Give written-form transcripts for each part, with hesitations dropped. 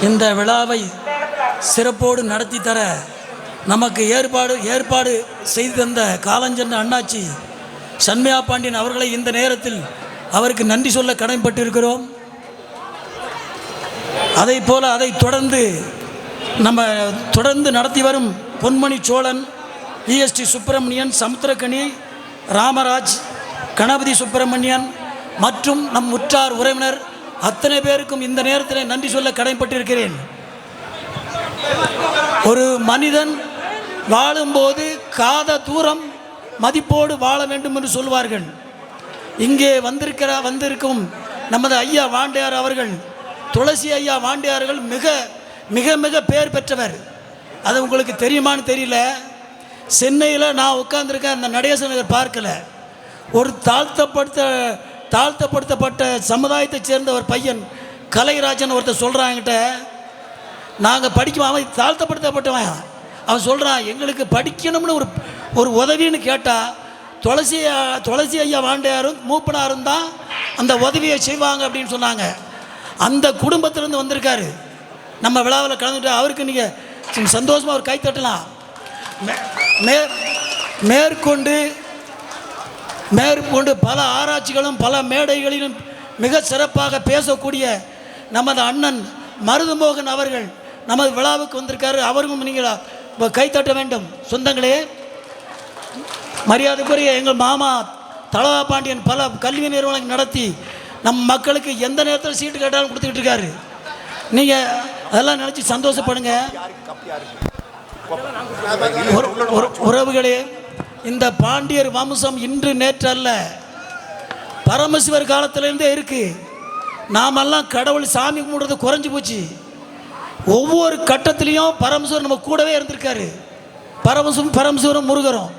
இந்த விழாவை சிறப்போடு நடத்தி தர நமக்கு ஏற்பாடு செய்து தந்த காலஞ்சென்ற அண்ணாச்சி சண்மையா பாண்டியன் அவர்களை இந்த நேரத்தில் அவருக்கு நன்றி சொல்ல கடமைப்பட்டிருக்கிறோம். அதை போல அதை தொடர்ந்து நடத்தி வரும் பொன்மணி சோழன், விஎஸ்டி சுப்பிரமணியன், சமுத்திரக்கனி ராமராஜ், கணபதி சுப்பிரமணியன் மற்றும் நம் உற்றார் உறவினர் அத்தனை பேருக்கும் இந்த நேரத்தில் நன்றி சொல்ல கடமைப்பட்டிருக்கிறேன். ஒரு மனிதன் வாழும்போது காத தூரம் மதிப்போடு வாழ வேண்டும் என்று சொல்வார்கள். இங்கே வந்திருக்கும் நமது ஐயா வாண்டையார் அவர்கள், துளசி ஐயா வாண்டையார்கள் மிக மிக மிக பேர் பெற்றவர். அது உங்களுக்கு தெரியுமான்னு தெரியல. சென்னையில் நான் உட்கார்ந்துருக்கேன், அந்த நடேச நகர் பார்க்கல, ஒரு தாழ்த்தப்படுத்தப்பட்ட சமுதாயத்தை சேர்ந்த ஒரு பையன் கலைராஜன் ஒருத்தர் சொல்கிறாங்கிட்ட, நாங்கள் படிக்கும், அவன் தாழ்த்தப்படுத்தப்பட்டவன், அவன் சொல்கிறான் எங்களுக்கு படிக்கணும்னு ஒரு உதவின்னு கேட்டால் துளசி ஐயா வாண்டையாரும் மூப்பனாரும் தான் அந்த உதவியை செய்வாங்க அப்படின்னு சொன்னாங்க. அந்த குடும்பத்திலேருந்து வந்திருக்காரு, நம்ம விழாவில் கலந்துட்டு அவருக்கு நீங்கள் சந்தோஷமாக ஒரு கைத்தட்டலாம். மேற்கொண்டு பல ஆராய்ச்சிகளும் பல மேடைகளிலும் மிக சிறப்பாக பேசக்கூடிய நமது அண்ணன் மருதுமோகன் அவர்கள் நமது விழாவுக்கு வந்திருக்காரு. அவருக்கும் நீங்கள் கைத்தட்ட வேண்டும். சொந்தங்களே, மரியாதைக்குரிய எங்கள் மாமா தலவா பாண்டியன் பல கல்வி நிறுவனங்கள் நடத்தி நம் மக்களுக்கு எந்த நேரத்தில் சீட்டு கேட்டாலும் கொடுத்துக்கிட்டு இருக்காரு. நீங்கள் அதெல்லாம் நினச்சி சந்தோஷப்படுங்க. உறவுகளே, இந்த பாண்டியர் வம்சம் இன்று நேற்று அல்ல, பரமசிவர் காலத்திலேருந்தே இருக்குது. நாமெல்லாம் கடவுள் சாமி கும்பிடுறது குறைஞ்சி போச்சு. ஒவ்வொரு கட்டத்திலையும் பரமசிவர் நம்ம கூடவே இருந்திருக்காரு. பரமசிவரும் முருகரும்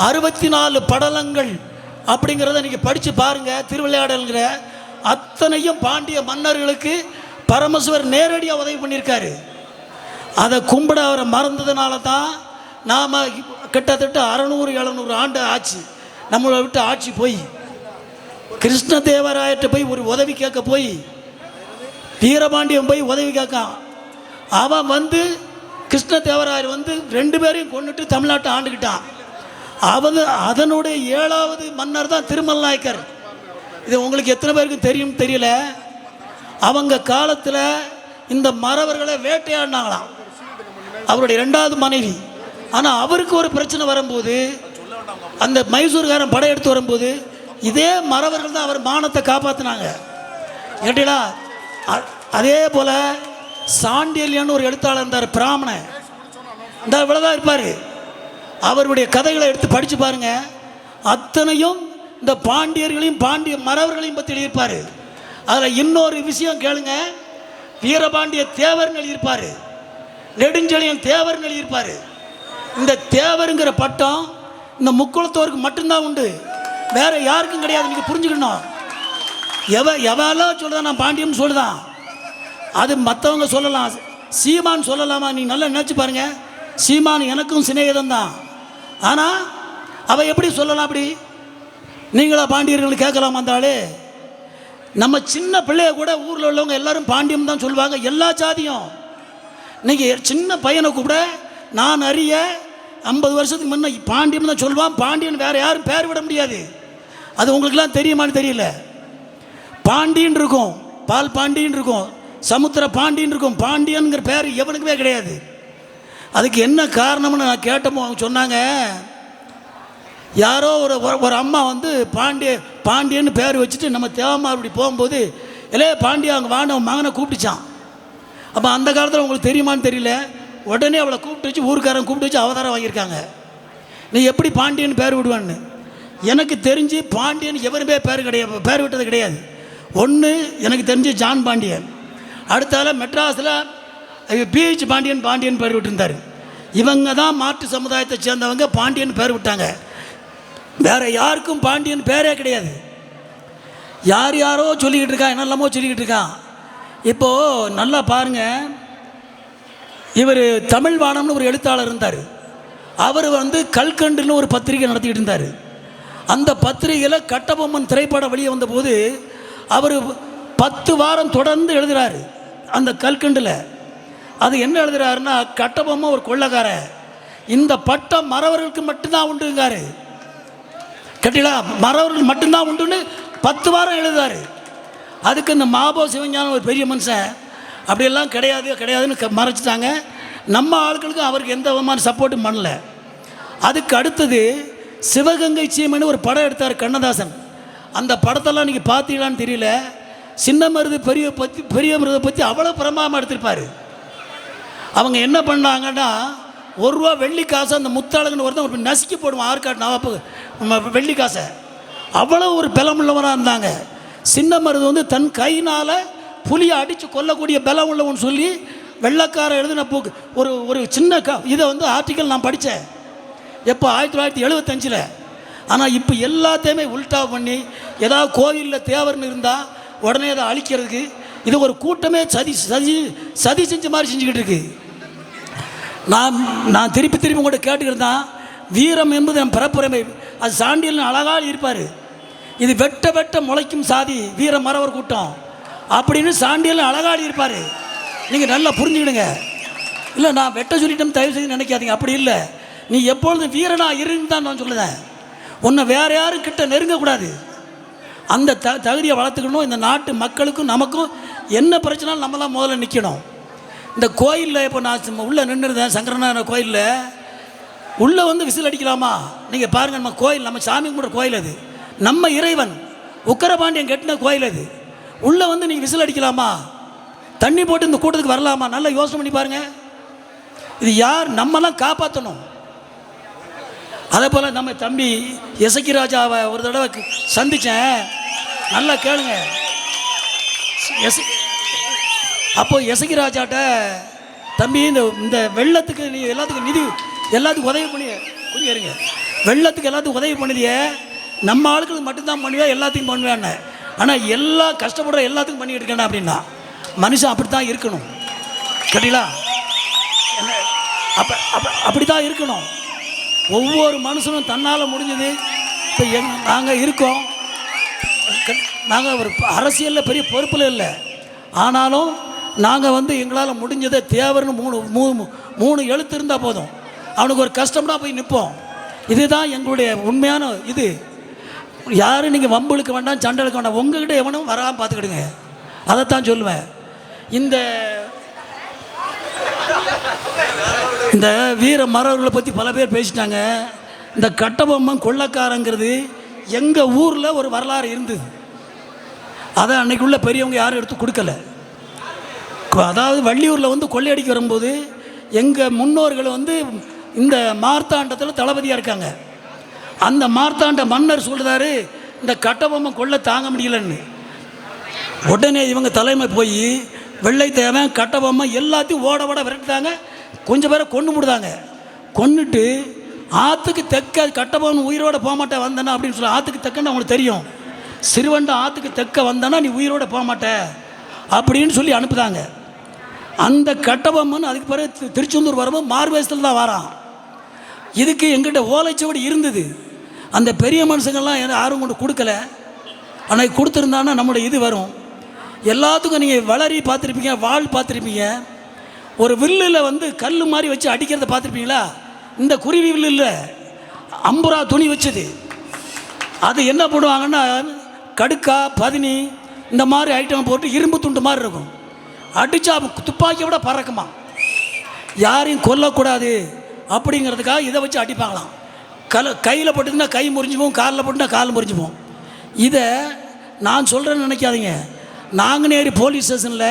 64 படலங்கள் அப்படிங்கிறத நீங்கள் படித்து பாருங்கள். திருவிளையாடல்கிற அத்தனையும் பாண்டிய மன்னர்களுக்கு பரமசிவர் நேரடியாக உதவி பண்ணியிருக்காரு. அதை கும்பிட அவரை மறந்ததுனால தான் நாம் கிட்டத்தட்ட 600-700 ஆண்டு ஆச்சு நம்மளை விட்டு ஆட்சி போய் கிருஷ்ணதேவராயர்கிட்ட போய் ஒரு உதவி கேட்க போய் வீரபாண்டியன் போய் உதவி கேட்கான். அவன் கிருஷ்ணதேவராயர் 2 பேரையும் கொண்டுட்டு தமிழ்நாட்டை ஆண்டுக்கிட்டான். அதனுடைய 7வது மன்னர் தான் திருமல் நாயக்கர். இது உங்களுக்கு எத்தனை பேருக்கு தெரியும் தெரியல. அவங்க காலத்தில் இந்த மறவர்களை வேட்டையாடினாங்களாம், அவருடைய 2வது மனைவி. ஆனால் அவருக்கு ஒரு பிரச்சனை வரும்போது, அந்த மைசூர்காரன் படையெடுத்து வரும்போது இதே மறவர்கள் தான் அவர் மானத்தை காப்பாற்றினாங்க. கேட்டீங்களா? அதே போல் சாண்டியல்யான்னு ஒரு எழுத்தாளர் இருந்தார், பிராமணன். இந்த இவ்வளோதான் இருப்பார். அவருடைய கதைகளை எடுத்து படித்து பாருங்கள். அத்தனையும் இந்த பாண்டியர்களையும் பாண்டிய மறவர்களையும் பற்றி எழுதியிருப்பார். அதில் இன்னொரு விஷயம் கேளுங்க, வீரபாண்டிய தேவர்னு எழுதியிருப்பார், நெடுஞ்செழியன் தேவர்னு எழுதியிருப்பார். இந்த தேவருங்கிற பட்டம் இந்த முக்குளத்தோருக்கு மட்டும்தான் உண்டு, வேற யாருக்கும் கிடையாது. நீங்கள் புரிஞ்சுக்கணும். எவெல்லாம் சொல்லுதான் நான் பாண்டியன்னு சொல்லுதான், அது மற்றவங்க சொல்லலாம். சீமான் சொல்லலாமா? நீங்கள் நல்லா நினச்சி பாருங்கள். சீமான் எனக்கும் சிநேகிதம் தான். ஆனால் அவள் எப்படி சொல்லலாம்? அப்படி நீங்களா பாண்டியர்கள் கேட்கலாம். வந்தாலே நம்ம சின்ன பிள்ளைய கூட ஊரில் உள்ளவங்க எல்லாரும் பாண்டியம் தான் சொல்லுவாங்க, எல்லா ஜாதியும். நீங்கள் சின்ன பையனை கூட நான் அறிய 50 வருஷத்துக்கு முன்னே பாண்டியம் தான் சொல்லுவான். பாண்டியன் வேறு யாரும் பேர் விட முடியாது. அது உங்களுக்கெல்லாம் தெரியுமான்னு தெரியல. பாண்டியன் இருக்கும், பால் பாண்டியன் இருக்கும், சமுத்திர பாண்டியன் இருக்கும். பாண்டியனுங்கிற பேர் எவனுக்குமே கிடையாது. அதுக்கு என்ன காரணம்னு நான் கேட்டப்போ அவங்க சொன்னாங்க, யாரோ ஒரு அம்மா பாண்டியன்னு பேர் வச்சுட்டு நம்ம தேவமா அப்படி போகும்போது, பாண்டியா அவங்க வாங்க மகனை கூப்பிட்டுச்சான். அப்போ அந்த காலத்தில் உங்களுக்கு தெரியுமான்னு தெரியல, உடனே அவளை கூப்பிட்டு வச்சு ஊருக்காரன் கூப்பிட்டு வச்சு அவதாரம் வாங்கியிருக்காங்க. நீ எப்படி பாண்டியன் பேர் விடுவான்னு. எனக்கு தெரிஞ்சு பாண்டியன் எவருமே பேர் விட்டது கிடையாது. ஒன்று எனக்கு தெரிஞ்சு ஜான் பாண்டியன், அடுத்தால மெட்ராஸில் பிஹெச் பாண்டியன் பேர் விட்டுருந்தார். இவங்க தான் மாற்று சமுதாயத்தை சேர்ந்தவங்க பாண்டியன் பேர் விட்டாங்க. வேறு யாருக்கும் பாண்டியன் பேரே கிடையாது. யாரோ சொல்லிக்கிட்டு இருக்கா, என்னெல்லாமோ சொல்லிக்கிட்டு இருக்கான். இப்போது நல்லா பாருங்கள், இவர் தமிழ் வானம்னு ஒரு எழுத்தாளர் இருந்தார். அவர் கல்கண்டுன்னு ஒரு பத்திரிகை நடத்திக்கிட்டு இருந்தார். அந்த பத்திரிகையில் கட்டபொம்மன் திரைப்படம் வெளியே வந்தபோது அவர் 10 வாரம் தொடர்ந்து எழுதுகிறாரு அந்த கல்கண்டில். அது என்ன எழுதுகிறாருன்னா, கட்டபொம்மை ஒரு கொள்ளைக்காரன், இந்த பட்டம் மறவர்களுக்கு மட்டும்தான் உண்டுங்காரு. கட்டிலா மறவர்கள் மட்டும்தான் உண்டுன்னு 10 வாரம் எழுதுறாரு. அதுக்கு இந்த மாபோ சிவஞானம் ஒரு பெரிய மனுஷன் அப்படியெல்லாம் கிடையாதுன்னு மறைச்சிட்டாங்க. நம்ம ஆட்களுக்கு அவருக்கு எந்த விதமான சப்போர்ட்டும் பண்ணல. அதுக்கு அடுத்தது சிவகங்கை சீமைன்னு ஒரு படம் எடுத்தார் கண்ணதாசன். அந்த படத்தெல்லாம் நீங்கள் பார்த்தீங்களான்னு தெரியல. சின்ன மருது பெரிய மருதை பற்றி அவ்வளோ பிரமாதமாக எடுத்திருப்பார். அவங்க என்ன பண்ணாங்கன்னா, 1 ரூபா வெள்ளி காசை அந்த முத்தாளங்கன்னு ஒருத்தன் நசுக்கி போடுவான் ஆற்காட்டு நவாப்பு வெள்ளி காசை. அவ்வளோ ஒரு பலமுள்ளவனாக இருந்தாங்க. சின்ன மருது வந்து தன் கையினால் புலியை அடித்து கொல்லக்கூடிய பலம் உள்ளவன்னு சொல்லி வெள்ளக்கார எழுதின ஒரு சின்ன இதை வந்து ஆர்டிக்கல் நான் படித்தேன் எப்போ 1975. ஆனால் இப்போ எல்லாத்தையுமே உல்டா பண்ணி ஏதாவது கோவிலில் தேவர்னு இருந்தால் உடனே அதை அழிக்கிறதுக்கு இது ஒரு கூட்டமே சதி செஞ்ச மாதிரி செஞ்சுக்கிட்டு இருக்கு. நான் திருப்பி உங்கள்கிட்ட கேட்டுக்கிட்டு தான், வீரம் என்பது என் பிறப்புரிமை, அது சாண்டியல் அழகாக இருப்பார். இது வெட்ட முளைக்கும் சாதி வீர மறவர் கூட்டம் அப்படின்னு சாண்டியல் அழகாடி இருப்பார். நீங்கள் நல்லா புரிஞ்சுக்கிடுங்க. இல்லை நான் வெட்ட சொல்லிட்டோம் தயவு செய்து நினைக்காதீங்க, அப்படி இல்லை. நீ எப்பொழுதும் வீரனாக இருந்து தான் நான் சொல்லுதேன். உன்னை வேறு யாரும் கிட்ட நெருங்கக்கூடாது. அந்த தகுதியை வளர்த்துக்கணும். இந்த நாட்டு மக்களுக்கும் நமக்கும் என்ன பிரச்சனாலும் நம்ம தான் முதல்ல நிற்கணும். இந்த கோயிலில் இப்போ நான் உள்ளே நின்றுருந்தேன், சங்கரநாராயண கோயிலில் உள்ளே வந்து விசில் அடிக்கலாமா? நீங்கள் பாருங்கள், நம்ம கோயில், நம்ம சாமி கும்பிட்ற கோயில், அது நம்ம இறைவன் உக்கரபாண்டியன் கட்டின கோயில், அது உள்ளே வந்து நீங்கள் விசில் அடிக்கலாமா? தண்ணி போட்டு இந்த கூட்டத்துக்கு வரலாமா? நல்லா யோசனை பண்ணி பாருங்கள். இது யார்? நம்மலாம் காப்பாற்றணும். அதே போல் நம்ம தம்பி எசக்கி ராஜாவை ஒரு தடவை சந்தித்தேன், நல்லா கேளுங்க. அப்போது எசக்கி ராஜாட்ட, தம்பி இந்த வெள்ளத்துக்கு நீ எல்லாத்துக்கும் உதவி பண்ணி கொஞ்சம் இருங்க, வெள்ளத்துக்கு எல்லாத்துக்கும் உதவி பண்ணிதியே, நம்ம ஆளுகளுக்கு மட்டும்தான் பண்ணுவேன், எல்லாத்துக்கும் பண்ணுவேன்னு. ஆனால் எல்லா கஷ்டப்படுற எல்லாத்துக்கும் பண்ணிக்கிட்டு இருக்கேன் அப்படின்னா மனுஷன் அப்படி தான் இருக்கணும். கேட்டீங்களா? அப்படி தான் இருக்கணும். ஒவ்வொரு மனுஷனும் தன்னால் முடிஞ்சது. இப்போ நாங்கள் இருக்கோம், நாங்கள் ஒரு அரசியலில் பெரிய பொறுப்பில் இல்லை, ஆனாலும் நாங்கள் வந்து எங்களால் முடிஞ்சதை தேவர்னு மூணு எழுத்து இருந்தால் போதும், அவனுக்கு ஒரு கஷ்டம்னா போய் நிற்போம். இதுதான் எங்களுடைய உண்மையான இது. யாரும் நீங்கள் வம்புழுக்க வேண்டாம், சண்டை எடுக்க வேண்டாம், உங்ககிட்ட எவனும் வராமல் பார்த்துக்கிடுங்க. அதைத்தான் சொல்லுவேன். இந்த வீர மறவர்களை பற்றி பல பேர் பேசிட்டாங்க. இந்த கட்டபொம்மன் கொள்ளைக்காரங்கிறது எங்கள் ஊரில் ஒரு வரலாறு இருந்தது. அதை அன்னைக்குள்ள பெரியவங்க யாரும் எடுத்து கொடுக்கல. அதாவது வள்ளியூரில் வந்து கொள்ளையடிக்க வரும்போது எங்கள் முன்னோர்கள் வந்து இந்த மார்த்தாண்டத்தில் தளபதியாக இருக்காங்க. அந்த மார்த்தாண்ட மன்னர் சொல்கிறாரு, இந்த கட்டபொம்மன் கொள்ளை தாங்க முடியலன்னு. உடனே இவங்க தலைமை போய் வெள்ளைத்தேவன் கட்டபொம்மன் எல்லாத்தையும் ஓட விரட்டுறாங்க. கொஞ்சம் பேரை கொண்டு முடுதாங்க. கொண்டுட்டு ஆற்றுக்கு தெற்க கட்டபொம்மன் உயிரோடு போக மாட்டேன் வந்தேன்னா அப்படின்னு சொல்லி, ஆற்றுக்கு தெக்கன்னு அவங்களுக்கு தெரியும், சிறுவண்ட ஆற்றுக்கு தெற்க வந்தானா நீ உயிரோடு போக மாட்டேன் அப்படின்னு சொல்லி அனுப்புதாங்க. அந்த கட்டபொம்மன் அதுக்கு பிறகு திருச்செந்தூர் வரும்போது மார்வேஷத்தில் தான் வரான். இதுக்கு எங்கிட்ட ஓலைச்சுவடி இருந்தது. அந்த பெரிய மனுஷங்கள்லாம் யாரும் கொண்டு கொடுக்கல. ஆனால் கொடுத்துருந்தான்னா நம்மளுடைய இது வரும். எல்லாத்துக்கும் நீங்கள் வளரி பார்த்துருப்பீங்க, வாள் பார்த்துருப்பீங்க. ஒரு வில்லில் வந்து கல் மாதிரி வச்சு அடிக்கிறத பார்த்துருப்பீங்களா? இந்த குருவி வில்லு இல்லை, அம்புரா துணி வச்சது. அது என்ன போடுவாங்கன்னா, கடுக்கா பதினி இந்த மாதிரி ஐட்டம் போட்டு இரும்பு துண்டு மாதிரி இருக்கும். அடித்தா துப்பாக்கியை விட பறக்குமா. யாரையும் கொல்லக்கூடாது அப்படிங்கிறதுக்காக இதை வச்சு அடிப்பாங்களாம். கையில் போட்டுதுன்னா கை முறிஞ்சுப்போம், காலில் போட்டுனா கால் முறிஞ்சுப்போம். இதை நான் சொல்கிறேன்னு நினைக்காதீங்க. நாங்குநேரி போலீஸ் ஸ்டேஷனில்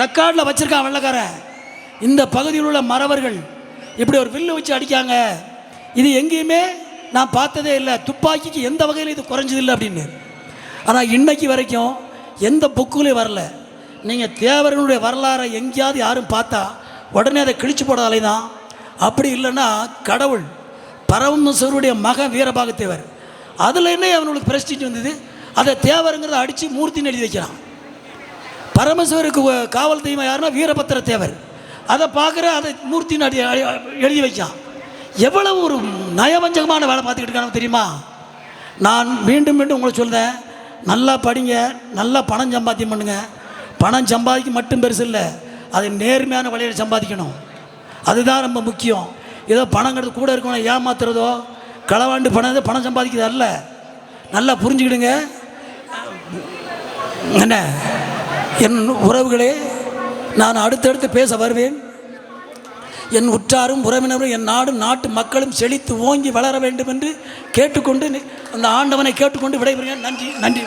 ரெக்கார்டில் வச்சுருக்கான் வெள்ளைக்காரன். இந்த பகுதியில் உள்ள மறவர்கள் இப்படி ஒரு வில்லு வச்சு அடிக்காங்க, இது எங்கேயுமே நான் பார்த்ததே இல்லை, துப்பாக்கிக்கு எந்த வகையில் இது குறைஞ்சதில்லை அப்படின்னு. ஆனால் இன்னைக்கு வரைக்கும் எந்த புக்குலையும் வரல. நீங்கள் தேவர்களுடைய வரலாறை எங்கேயாவது யாரும் பார்த்தா உடனே அதை கிழிச்சு போடாதே தான். அப்படி இல்லைன்னா கடவுள் பரமேஸ்வருடைய மகன் வீரபாகத்தேவர், அதில் என்ன அவனுக்கு பிரஸ்டீஜ் வந்தது, அதை தேவருங்கிறத அடித்து மூர்த்தின்னு எழுதி வைக்கிறான். பரமேஸ்வருக்கு காவல் தெய்வம் யாருன்னா வீரபத்திர தேவர், அதை பார்க்குற அதை மூர்த்தின்னு எழுதி வைக்கான். எவ்வளவு ஒரு நயவஞ்சகமான வேலை பார்த்துக்கிட்டு இருக்கானு தெரியுமா? நான் மீண்டும் உங்களை சொல்கிறேன், நல்லா படிங்க, நல்லா பணம் சம்பாத்தியம் பண்ணுங்க. பணம் சம்பாதிக்க மட்டும் பெருசு இல்லை, அது நேர்மையான வழியில் சம்பாதிக்கணும். அதுதான் ரொம்ப முக்கியம். ஏதோ பணங்கிறது கூட இருக்கணும் ஏமாத்துறதோ களவாண்டு பணம் சம்பாதிக்கிறது அல்ல. நல்லா புரிஞ்சுக்கிடுங்க. என்ன என் உறவுகளே, நான் அடுத்தடுத்து பேச வருவேன். என் உற்றாரும் உறவினரும் என் நாடும் நாட்டு மக்களும் செழித்து ஓங்கி வளர வேண்டும் என்று கேட்டுக்கொண்டு அந்த ஆண்டவனை கேட்டுக்கொண்டு விடைபெறுகிறேன். நன்றி.